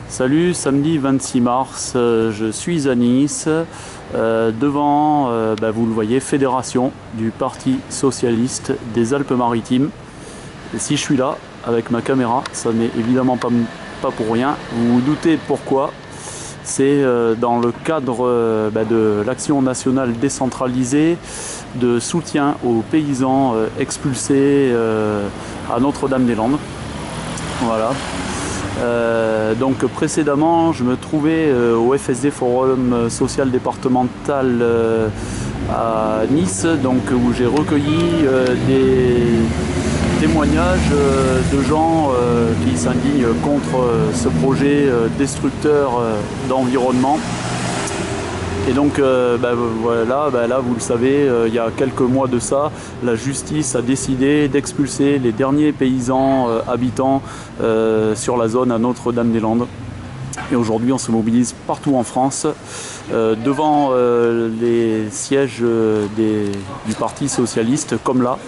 Salut, samedi 26 mars, je suis à Nice, devant, vous le voyez, Fédération du Parti Socialiste des Alpes-Maritimes. Et si je suis là, avec ma caméra, ça n'est évidemment pas pour rien. Vous vous doutez pourquoi. C'est dans le cadre de l'action nationale décentralisée de soutien aux paysans expulsés à Notre-Dame-des-Landes. Voilà. Donc précédemment, je me trouvais au FSD Forum Social Départemental à Nice, donc où j'ai recueilli des témoignages de gens qui s'indignent contre ce projet destructeur d'environnement. Et donc voilà, là vous le savez, il y a quelques mois de ça, la justice a décidé d'expulser les derniers paysans habitants sur la zone à Notre-Dame-des-Landes. Et aujourd'hui on se mobilise partout en France, devant les sièges du Parti Socialiste, comme là.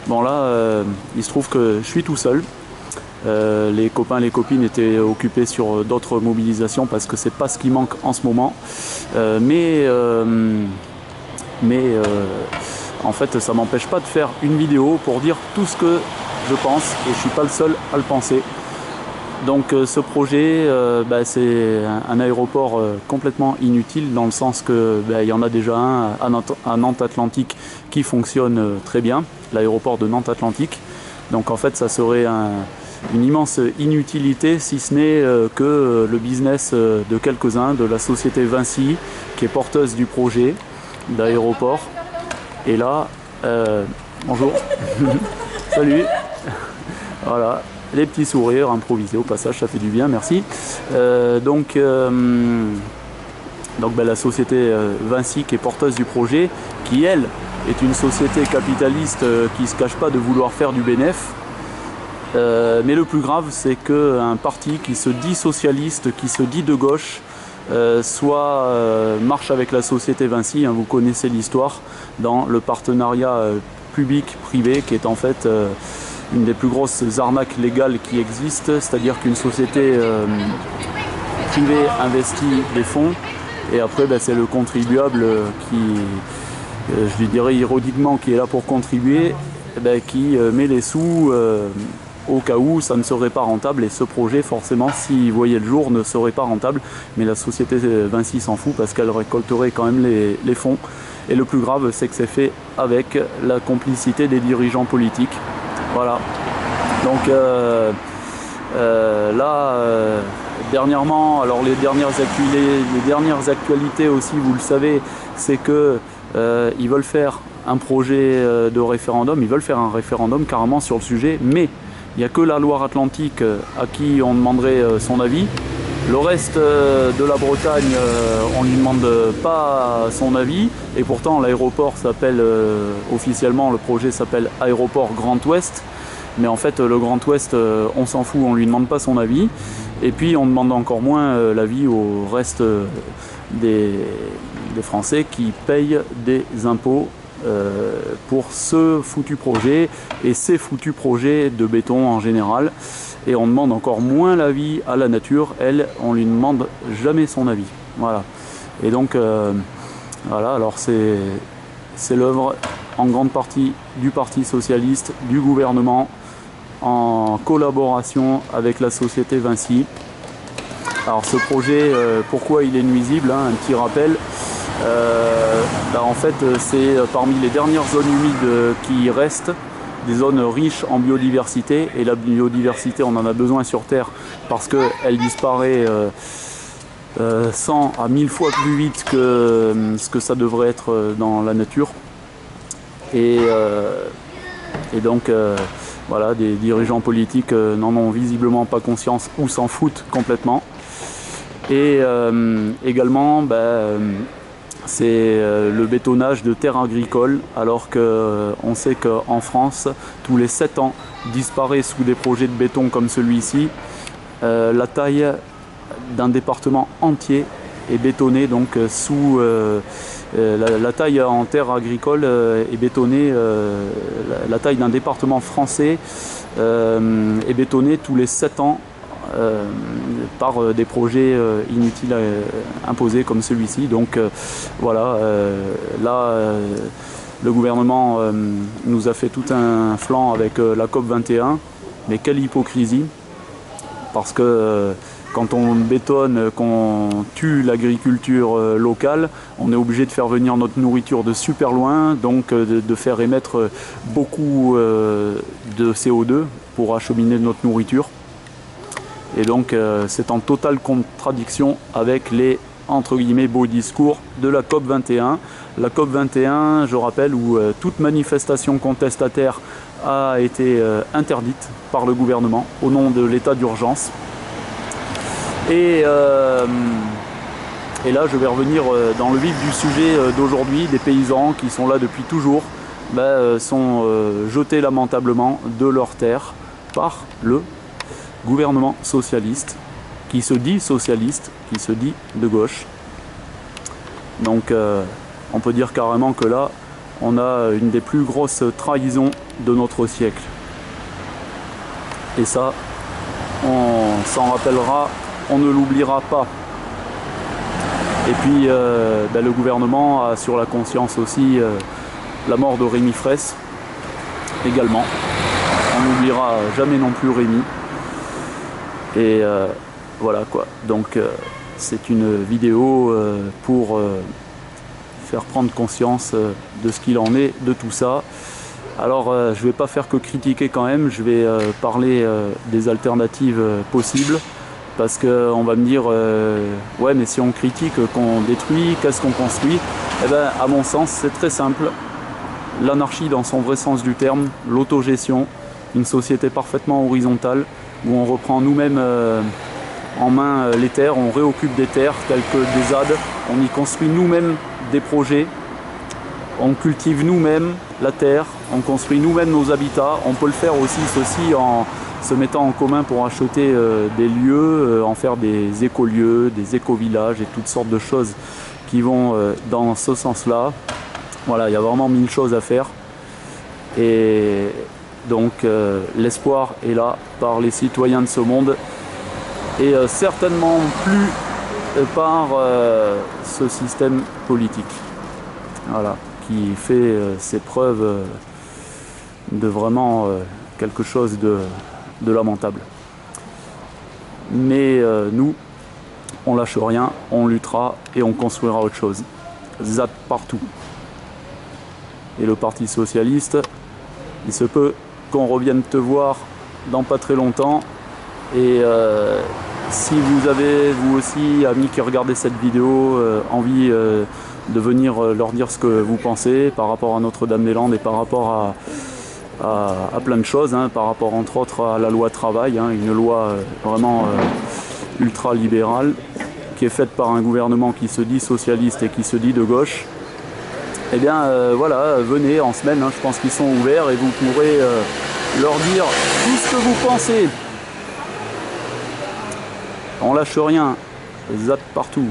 Bon là, il se trouve que je suis tout seul. Les copains, les copines étaient occupés sur d'autres mobilisations parce que c'est pas ce qui manque en ce moment. En fait, ça m'empêche pas de faire une vidéo pour dire tout ce que je pense et je suis pas le seul à le penser. Donc ce projet, c'est un aéroport complètement inutile dans le sens que il y en a déjà un à Nantes-Atlantique qui fonctionne très bien, l'aéroport de Nantes-Atlantique. Donc en fait, ça serait une immense inutilité, si ce n'est que le business de quelques-uns, de la société Vinci, qui est porteuse du projet d'aéroport. Et là, bonjour, salut, voilà, les petits sourires improvisés au passage, ça fait du bien, merci. Donc la société Vinci, qui est porteuse du projet, qui elle est une société capitaliste qui ne se cache pas de vouloir faire du bénéfice. Mais le plus grave, c'est qu'un parti qui se dit socialiste, qui se dit de gauche, marche avec la société Vinci, hein, vous connaissez l'histoire, dans le partenariat public-privé, qui est en fait une des plus grosses arnaques légales qui existent, c'est-à-dire qu'une société privée investit des fonds, et après c'est le contribuable qui, je lui dirais ironiquement, qui est là pour contribuer, qui met les sous au cas où ça ne serait pas rentable, et ce projet forcément, s'il voyait le jour, ne serait pas rentable, mais la société Vinci s'en fout parce qu'elle récolterait quand même les fonds. Et le plus grave, c'est que c'est fait avec la complicité des dirigeants politiques. Voilà. Donc dernièrement, alors les dernières actualités aussi, vous le savez, c'est que ils veulent faire un projet de référendum, ils veulent faire un référendum carrément sur le sujet, mais il n'y a que la Loire-Atlantique à qui on demanderait son avis. Le reste de la Bretagne, on ne lui demande pas son avis. Et pourtant, l'aéroport s'appelle, officiellement, le projet s'appelle Aéroport Grand Ouest. Mais en fait, le Grand Ouest, on s'en fout, on ne lui demande pas son avis. Et puis, on demande encore moins l'avis au reste des Français qui payent des impôts pour ce foutu projet et ces foutus projets de béton en général. Et on demande encore moins l'avis à la nature, elle, on lui demande jamais son avis. Voilà. Et donc voilà, alors c'est l'œuvre en grande partie du Parti Socialiste, du gouvernement, en collaboration avec la société Vinci. Alors ce projet, pourquoi il est nuisible, hein, un petit rappel. En fait, c'est parmi les dernières zones humides qui restent, des zones riches en biodiversité, et la biodiversité, on en a besoin sur Terre parce qu'elle disparaît 100 à 1000 fois plus vite que ce que ça devrait être dans la nature. Et donc voilà, des dirigeants politiques n'en ont visiblement pas conscience ou s'en foutent complètement. Et également, c'est le bétonnage de terres agricoles, alors qu'on sait qu'en France, tous les 7 ans, disparaît sous des projets de béton comme celui-ci, la taille d'un département entier est bétonnée, donc sous la taille en terre agricole est bétonnée, la taille d'un département français est bétonnée tous les 7 ans par des projets inutiles imposés comme celui-ci. Donc voilà, là le gouvernement nous a fait tout un flanc avec la COP21, mais quelle hypocrisie, parce que quand on bétonne, qu'on tue l'agriculture locale, on est obligé de faire venir notre nourriture de super loin, donc de faire émettre beaucoup de CO2 pour acheminer notre nourriture. Et donc c'est en totale contradiction avec les entre guillemets beaux discours de la COP21. La COP21, je rappelle, où toute manifestation contestataire a été interdite par le gouvernement au nom de l'état d'urgence. Et là, je vais revenir dans le vif du sujet d'aujourd'hui. Des paysans qui sont là depuis toujours sont jetés lamentablement de leurs terres par le gouvernement socialiste, qui se dit socialiste, qui se dit de gauche. Donc on peut dire carrément que là, on a une des plus grosses trahisons de notre siècle. Et ça, on s'en rappellera, on ne l'oubliera pas. Et puis le gouvernement a sur la conscience aussi la mort de Rémi Fraisse également. On n'oubliera jamais non plus Rémi. Et voilà quoi. Donc c'est une vidéo pour faire prendre conscience de ce qu'il en est de tout ça. Alors je ne vais pas faire que critiquer quand même, je vais parler des alternatives possibles. Parce qu'on va me dire, ouais mais si on critique qu'on détruit, qu'est-ce qu'on construit? Eh bien à mon sens c'est très simple. L'anarchie dans son vrai sens du terme, l'autogestion, une société parfaitement horizontale, où on reprend nous-mêmes en main les terres, on réoccupe des terres telles que des ZAD, on y construit nous-mêmes des projets, on cultive nous-mêmes la terre, on construit nous-mêmes nos habitats, on peut le faire aussi ceci en se mettant en commun pour acheter des lieux, en faire des écolieux, des éco-villages et toutes sortes de choses qui vont dans ce sens-là. Voilà, il y a vraiment mille choses à faire. Et donc l'espoir est là par les citoyens de ce monde et certainement plus par ce système politique. Voilà, qui fait ses preuves de vraiment quelque chose de lamentable. Mais nous, on lâche rien, on luttera et on construira autre chose. ZAD partout. Et le Parti Socialiste, il se peut qu'on revienne te voir dans pas très longtemps. Et si vous avez, vous aussi, amis qui regardez cette vidéo, envie de venir leur dire ce que vous pensez par rapport à Notre-Dame-des-Landes et par rapport à plein de choses, hein, par rapport entre autres à la loi travail, hein, une loi vraiment ultra-libérale qui est faite par un gouvernement qui se dit socialiste et qui se dit de gauche. Eh bien voilà, venez en semaine, hein, je pense qu'ils sont ouverts et vous pourrez leur dire tout ce que vous pensez. On lâche rien, ZAD partout.